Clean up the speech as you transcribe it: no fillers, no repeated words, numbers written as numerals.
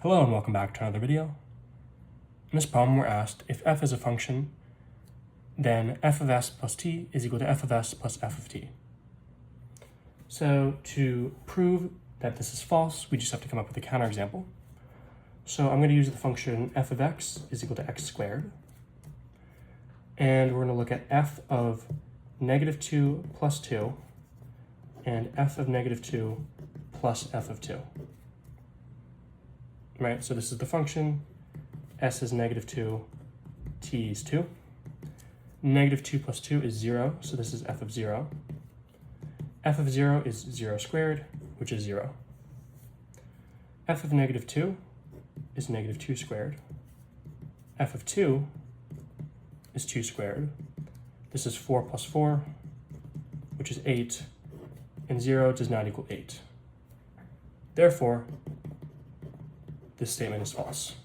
Hello and welcome back to another video. In this problem we're asked if f is a function, then f of s plus t is equal to f of s plus f of t. So to prove that this is false, we just have to come up with a counterexample. So I'm going to use the function f of x is equal to x squared. And we're going to look at f of negative 2 plus 2 and f of negative 2 plus f of 2. Right, so this is the function, s is negative 2, t is 2. Negative 2 plus 2 is 0, so this is f of 0. F of 0 is 0 squared, which is 0. F of negative 2 is negative 2 squared. F of 2 is 2 squared. This is 4 plus 4, which is 8, and 0 does not equal 8. Therefore, this statement is false.